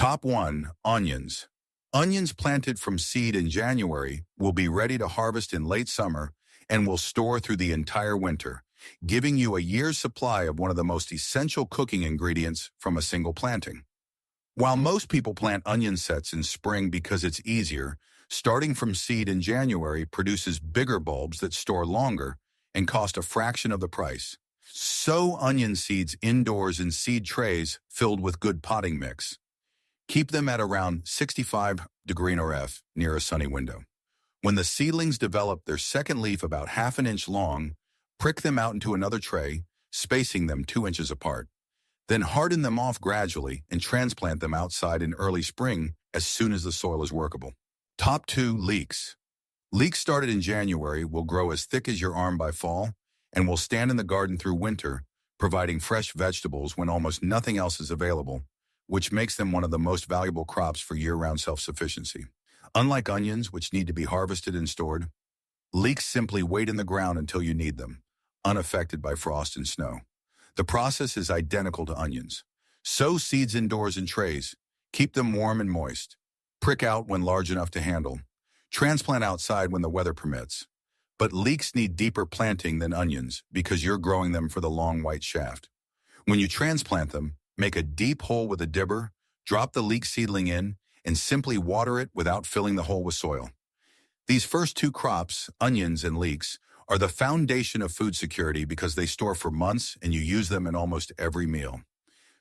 Top 1. Onions. Onions planted from seed in January will be ready to harvest in late summer and will store through the entire winter, giving you a year's supply of one of the most essential cooking ingredients from a single planting. While most people plant onion sets in spring because it's easier, starting from seed in January produces bigger bulbs that store longer and cost a fraction of the price. Sow onion seeds indoors in seed trays filled with good potting mix. Keep them at around 65°F near a sunny window. When the seedlings develop their second leaf about half an inch long, prick them out into another tray, spacing them 2 inches apart. Then harden them off gradually and transplant them outside in early spring as soon as the soil is workable. Top 2. Leeks. Leeks started in January will grow as thick as your arm by fall and will stand in the garden through winter, providing fresh vegetables when almost nothing else is available, which makes them one of the most valuable crops for year-round self-sufficiency. Unlike onions, which need to be harvested and stored, leeks simply wait in the ground until you need them, unaffected by frost and snow. The process is identical to onions. Sow seeds indoors in trays. Keep them warm and moist. Prick out when large enough to handle. Transplant outside when the weather permits. But leeks need deeper planting than onions because you're growing them for the long white shaft. When you transplant them, make a deep hole with a dibber, drop the leek seedling in, and simply water it without filling the hole with soil. These first 2 crops, onions and leeks, are the foundation of food security because they store for months and you use them in almost every meal.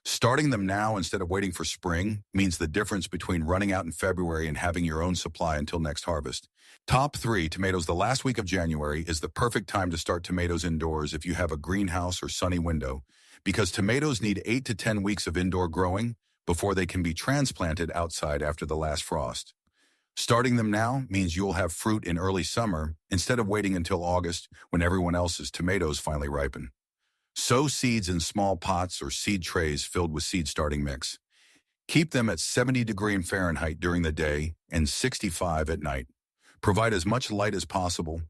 Starting them now instead of waiting for spring means the difference between running out in February and having your own supply until next harvest. Top 3. Tomatoes. The last week of January is the perfect time to start tomatoes indoors if you have a greenhouse or sunny window, because tomatoes need 8 to 10 weeks of indoor growing before they can be transplanted outside after the last frost. Starting them now means you'll have fruit in early summer instead of waiting until August when everyone else's tomatoes finally ripen. Sow seeds in small pots or seed trays filled with seed starting mix. Keep them at 70°F during the day and 65 at night. Provide as much light as possible.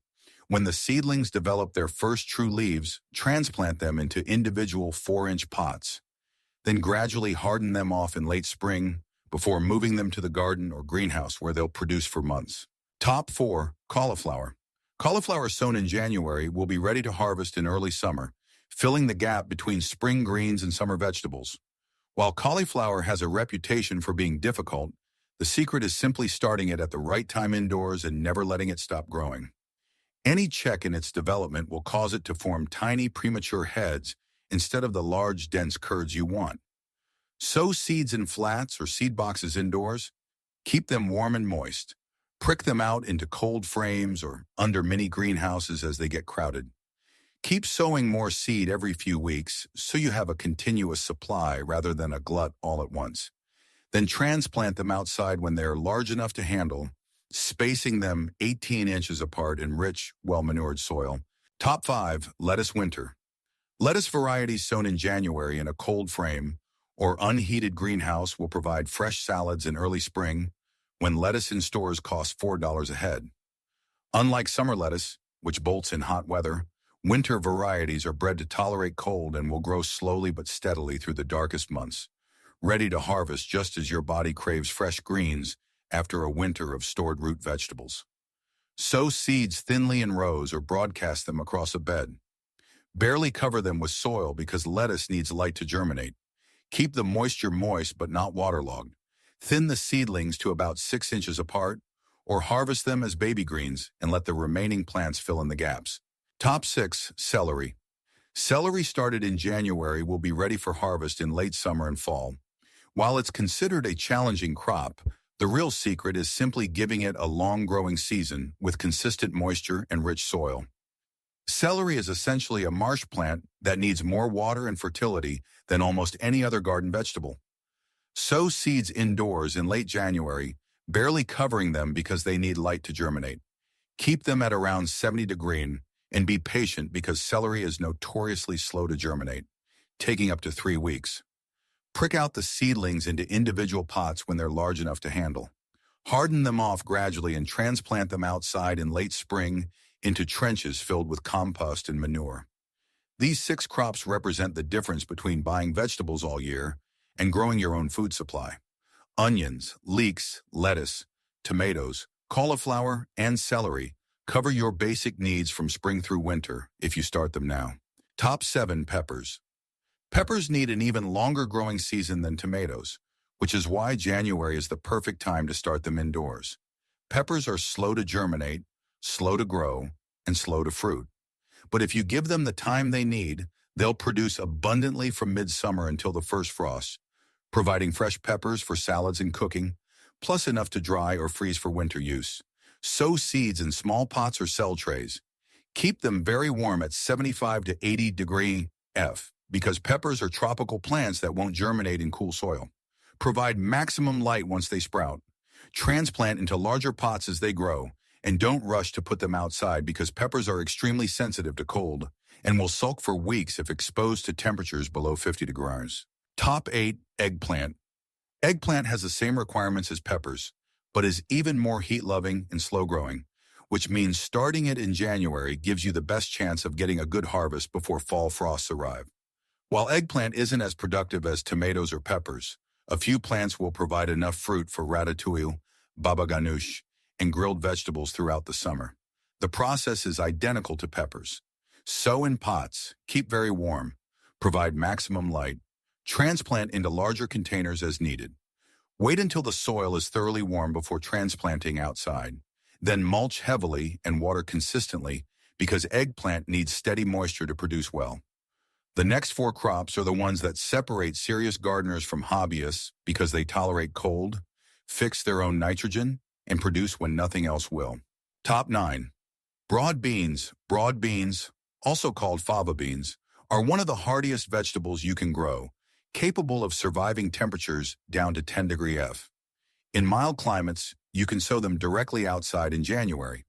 When the seedlings develop their first true leaves, transplant them into individual 4-inch pots. Then gradually harden them off in late spring before moving them to the garden or greenhouse where they'll produce for months. Top 4. Cauliflower. Cauliflower sown in January will be ready to harvest in early summer, filling the gap between spring greens and summer vegetables. While cauliflower has a reputation for being difficult, the secret is simply starting it at the right time indoors and never letting it stop growing. Any check in its development will cause it to form tiny premature heads instead of the large dense curds you want. Sow seeds in flats or seed boxes indoors. Keep them warm and moist. Prick them out into cold frames or under mini greenhouses as they get crowded. Keep sowing more seed every few weeks so you have a continuous supply rather than a glut all at once. Then transplant them outside when they're large enough to handle, spacing them 18 inches apart in rich, well-manured soil. Top 5. Lettuce. Winter. Lettuce varieties sown in January in a cold frame or unheated greenhouse will provide fresh salads in early spring when lettuce in stores costs $4 a head. Unlike summer lettuce, which bolts in hot weather, winter varieties are bred to tolerate cold and will grow slowly but steadily through the darkest months, ready to harvest just as your body craves fresh greens after a winter of stored root vegetables. Sow seeds thinly in rows or broadcast them across a bed. Barely cover them with soil because lettuce needs light to germinate. Keep the moisture moist but not waterlogged. Thin the seedlings to about 6 inches apart or harvest them as baby greens and let the remaining plants fill in the gaps. Top 6. Celery. Celery started in January will be ready for harvest in late summer and fall. While it's considered a challenging crop, the real secret is simply giving it a long growing season with consistent moisture and rich soil. Celery is essentially a marsh plant that needs more water and fertility than almost any other garden vegetable. Sow seeds indoors in late January, barely covering them because they need light to germinate. Keep them at around 70°F and be patient because celery is notoriously slow to germinate, taking up to 3 weeks. Prick out the seedlings into individual pots when they're large enough to handle. Harden them off gradually and transplant them outside in late spring into trenches filled with compost and manure. These 6 crops represent the difference between buying vegetables all year and growing your own food supply. Onions, leeks, lettuce, tomatoes, cauliflower, and celery cover your basic needs from spring through winter if you start them now. Top 7 peppers. Peppers need an even longer growing season than tomatoes, which is why January is the perfect time to start them indoors. Peppers are slow to germinate, slow to grow, and slow to fruit. But if you give them the time they need, they'll produce abundantly from midsummer until the first frost, providing fresh peppers for salads and cooking, plus enough to dry or freeze for winter use. Sow seeds in small pots or cell trays. Keep them very warm at 75 to 80 degree F, because peppers are tropical plants that won't germinate in cool soil. Provide maximum light once they sprout. Transplant into larger pots as they grow, and don't rush to put them outside because peppers are extremely sensitive to cold and will sulk for weeks if exposed to temperatures below 50 degrees. Top 8. Eggplant. Eggplant has the same requirements as peppers, but is even more heat-loving and slow-growing, which means starting it in January gives you the best chance of getting a good harvest before fall frosts arrive. While eggplant isn't as productive as tomatoes or peppers, a few plants will provide enough fruit for ratatouille, baba ganoush, and grilled vegetables throughout the summer. The process is identical to peppers. Sow in pots, keep very warm, provide maximum light, transplant into larger containers as needed. Wait until the soil is thoroughly warm before transplanting outside. Then mulch heavily and water consistently because eggplant needs steady moisture to produce well. The next 4 crops are the ones that separate serious gardeners from hobbyists because they tolerate cold, fix their own nitrogen, and produce when nothing else will. Top 9. Broad beans. Broad beans, also called fava beans, are one of the hardiest vegetables you can grow, capable of surviving temperatures down to 10 degree F. In mild climates, you can sow them directly outside in January.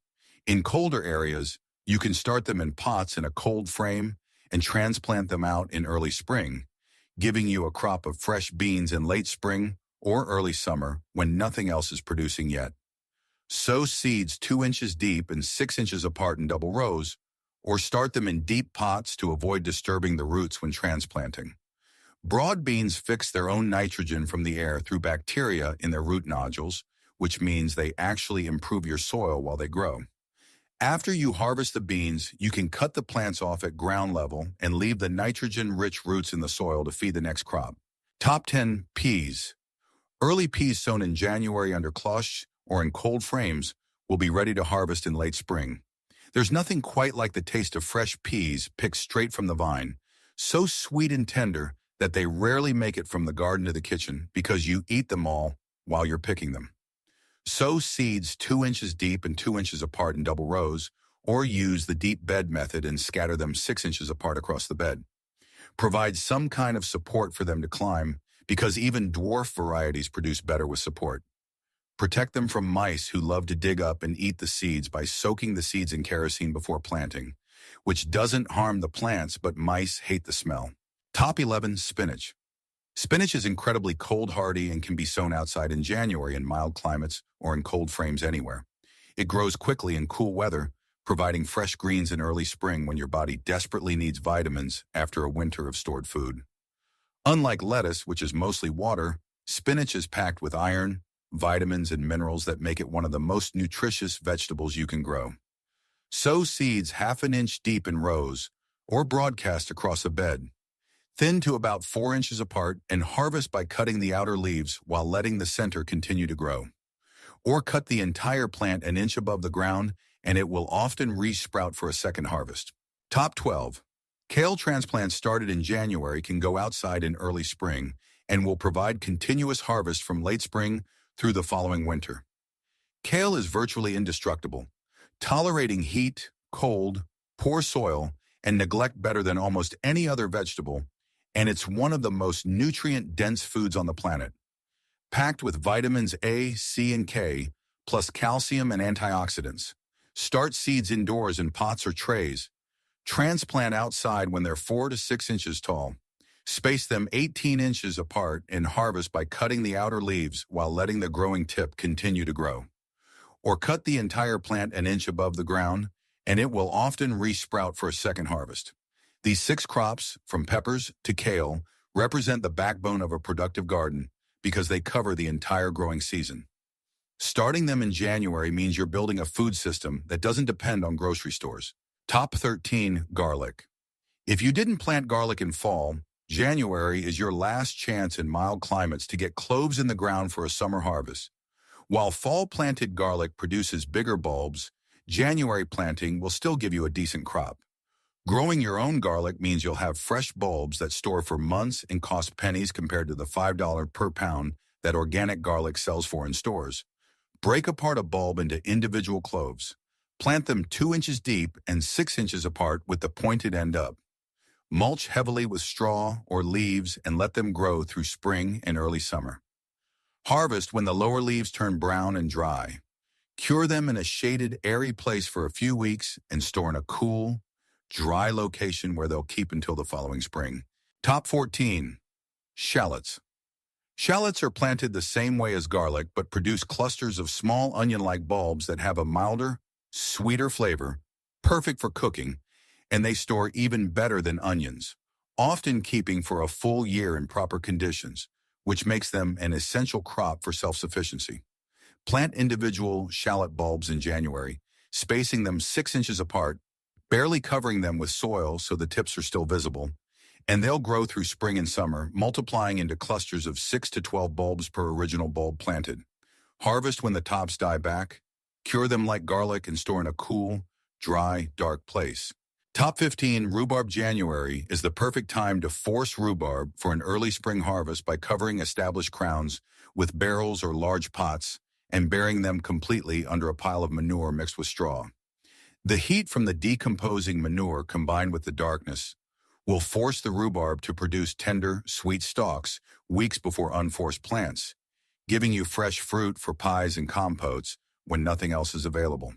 In colder areas, you can start them in pots in a cold frame and transplant them out in early spring, giving you a crop of fresh beans in late spring or early summer when nothing else is producing yet. Sow seeds 2 inches deep and 6 inches apart in double rows, or start them in deep pots to avoid disturbing the roots when transplanting. Broad beans fix their own nitrogen from the air through bacteria in their root nodules, which means they actually improve your soil while they grow. After you harvest the beans, you can cut the plants off at ground level and leave the nitrogen-rich roots in the soil to feed the next crop. Top 10. Peas. Early peas sown in January under cloche or in cold frames will be ready to harvest in late spring. There's nothing quite like the taste of fresh peas picked straight from the vine, so sweet and tender that they rarely make it from the garden to the kitchen because you eat them all while you're picking them. Sow seeds 2 inches deep and 2 inches apart in double rows, or use the deep bed method and scatter them 6 inches apart across the bed. Provide some kind of support for them to climb because even dwarf varieties produce better with support. Protect them from mice who love to dig up and eat the seeds by soaking the seeds in kerosene before planting, which doesn't harm the plants, but mice hate the smell. Top 11. Spinach. Spinach is incredibly cold hardy and can be sown outside in January in mild climates or in cold frames anywhere. It grows quickly in cool weather, providing fresh greens in early spring when your body desperately needs vitamins after a winter of stored food. Unlike lettuce, which is mostly water, spinach is packed with iron, vitamins, and minerals that make it one of the most nutritious vegetables you can grow. Sow seeds 1/2 inch deep in rows or broadcast across a bed. Thin to about 4 inches apart and harvest by cutting the outer leaves while letting the center continue to grow. Or cut the entire plant an inch above the ground and it will often re-sprout for a second harvest. Top 12. Kale transplants started in January can go outside in early spring and will provide continuous harvest from late spring through the following winter. Kale is virtually indestructible, tolerating heat, cold, poor soil, and neglect better than almost any other vegetable, and it's one of the most nutrient-dense foods on the planet. Packed with vitamins A, C, and K, plus calcium and antioxidants. Start seeds indoors in pots or trays. Transplant outside when they're 4 to 6 inches tall. Space them 18 inches apart and harvest by cutting the outer leaves while letting the growing tip continue to grow. Or cut the entire plant an inch above the ground, and it will often re-sprout for a second harvest. These 6 crops, from peppers to kale, represent the backbone of a productive garden, because they cover the entire growing season. Starting them in January means you're building a food system that doesn't depend on grocery stores. Top 13, garlic. If you didn't plant garlic in fall, January is your last chance in mild climates to get cloves in the ground for a summer harvest. While fall-planted garlic produces bigger bulbs, January planting will still give you a decent crop. Growing your own garlic means you'll have fresh bulbs that store for months and cost pennies compared to the $5 per pound that organic garlic sells for in stores. Break apart a bulb into individual cloves. Plant them 2 inches deep and 6 inches apart with the pointed end up. Mulch heavily with straw or leaves and let them grow through spring and early summer. Harvest when the lower leaves turn brown and dry. Cure them in a shaded, airy place for a few weeks and store in a cool, dry location where they'll keep until the following spring. Top 14. Shallots. Shallots are planted the same way as garlic but produce clusters of small onion-like bulbs that have a milder, sweeter flavor, perfect for cooking, and they store even better than onions, often keeping for a full year in proper conditions, which makes them an essential crop for self-sufficiency. Plant individual shallot bulbs in January, spacing them 6 inches apart, barely covering them with soil so the tips are still visible, and they'll grow through spring and summer, multiplying into clusters of 6 to 12 bulbs per original bulb planted. Harvest when the tops die back, cure them like garlic and store in a cool, dry, dark place. Top 15. Rhubarb. January is the perfect time to force rhubarb for an early spring harvest by covering established crowns with barrels or large pots and burying them completely under a pile of manure mixed with straw. The heat from the decomposing manure combined with the darkness will force the rhubarb to produce tender, sweet stalks weeks before unforced plants, giving you fresh fruit for pies and compotes when nothing else is available.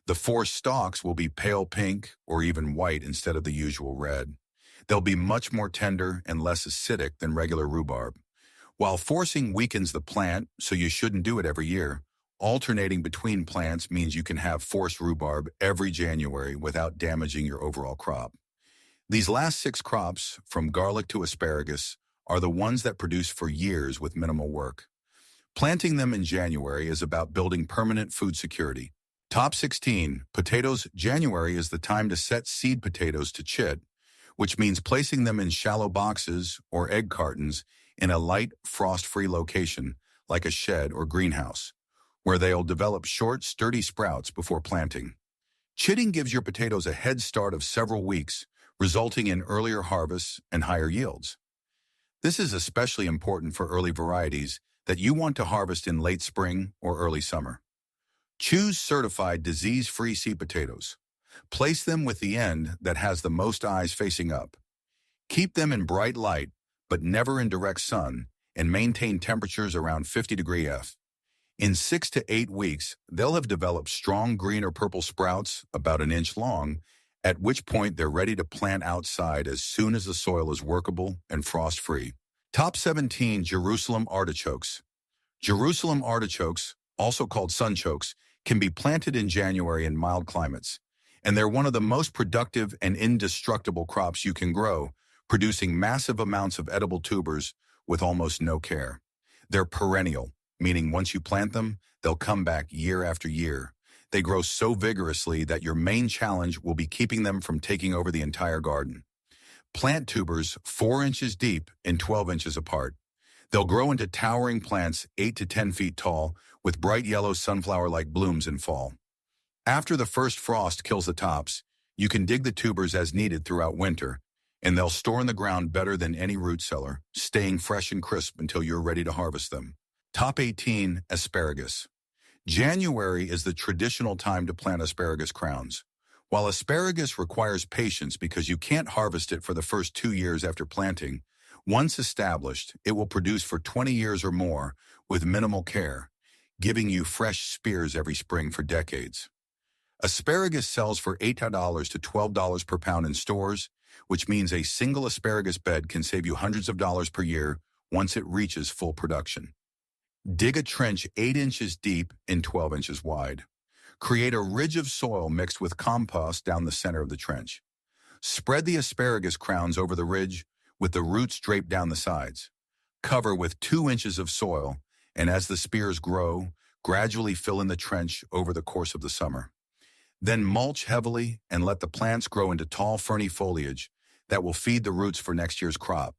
The forced stalks will be pale pink or even white instead of the usual red. They'll be much more tender and less acidic than regular rhubarb. While forcing weakens the plant, so you shouldn't do it every year, alternating between plants means you can have forced rhubarb every January without damaging your overall crop. These last 6 crops, from garlic to asparagus, are the ones that produce for years with minimal work. Planting them in January is about building permanent food security. Top 16. Potatoes. January is the time to set seed potatoes to chit, which means placing them in shallow boxes or egg cartons in a light, frost-free location like a shed or greenhouse, where they'll develop short, sturdy sprouts before planting. Chitting gives your potatoes a head start of several weeks, resulting in earlier harvests and higher yields. This is especially important for early varieties that you want to harvest in late spring or early summer. Choose certified disease-free seed potatoes. Place them with the end that has the most eyes facing up. Keep them in bright light, but never in direct sun, and maintain temperatures around 50 F. In 6 to 8 weeks, they'll have developed strong green or purple sprouts about an inch long, at which point they're ready to plant outside as soon as the soil is workable and frost-free. Top 17. Jerusalem artichokes. Jerusalem artichokes, also called sunchokes, can be planted in January in mild climates, and they're one of the most productive and indestructible crops you can grow, producing massive amounts of edible tubers with almost no care. They're perennial, meaning once you plant them, they'll come back year after year. They grow so vigorously that your main challenge will be keeping them from taking over the entire garden. Plant tubers 4 inches deep and 12 inches apart. They'll grow into towering plants 8 to 10 feet tall with bright yellow sunflower-like blooms in fall. After the first frost kills the tops, you can dig the tubers as needed throughout winter, and they'll store in the ground better than any root cellar, staying fresh and crisp until you're ready to harvest them. Top 18. Asparagus. January is the traditional time to plant asparagus crowns. While asparagus requires patience because you can't harvest it for the first 2 years after planting, once established, it will produce for 20 years or more with minimal care, giving you fresh spears every spring for decades. Asparagus sells for $8 to $12 per pound in stores, which means a single asparagus bed can save you hundreds of dollars per year once it reaches full production. Dig a trench 8 inches deep and 12 inches wide. Create a ridge of soil mixed with compost down the center of the trench. Spread the asparagus crowns over the ridge with the roots draped down the sides. Cover with 2 inches of soil, and as the spears grow, gradually fill in the trench over the course of the summer. Then mulch heavily and let the plants grow into tall ferny foliage that will feed the roots for next year's crop.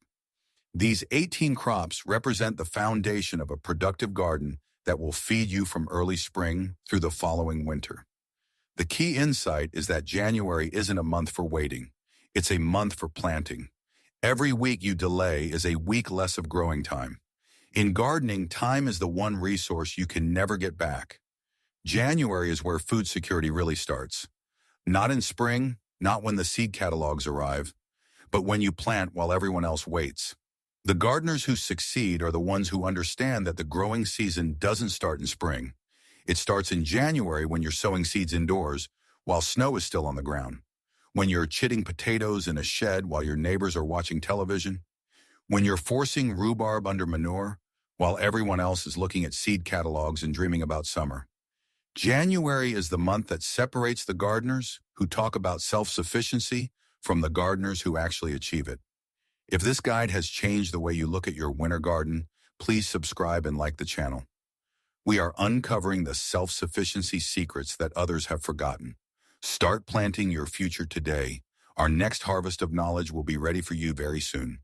These 18 crops represent the foundation of a productive garden that will feed you from early spring through the following winter. The key insight is that January isn't a month for waiting. It's a month for planting. Every week you delay is a week less of growing time. In gardening, time is the one resource you can never get back. January is where food security really starts. Not in spring, not when the seed catalogs arrive, but when you plant while everyone else waits. The gardeners who succeed are the ones who understand that the growing season doesn't start in spring. It starts in January when you're sowing seeds indoors while snow is still on the ground, when you're chitting potatoes in a shed while your neighbors are watching television, when you're forcing rhubarb under manure while everyone else is looking at seed catalogs and dreaming about summer. January is the month that separates the gardeners who talk about self-sufficiency from the gardeners who actually achieve it. If this guide has changed the way you look at your winter garden, please subscribe and like the channel. We are uncovering the self-sufficiency secrets that others have forgotten. Start planting your future today. Our next harvest of knowledge will be ready for you very soon.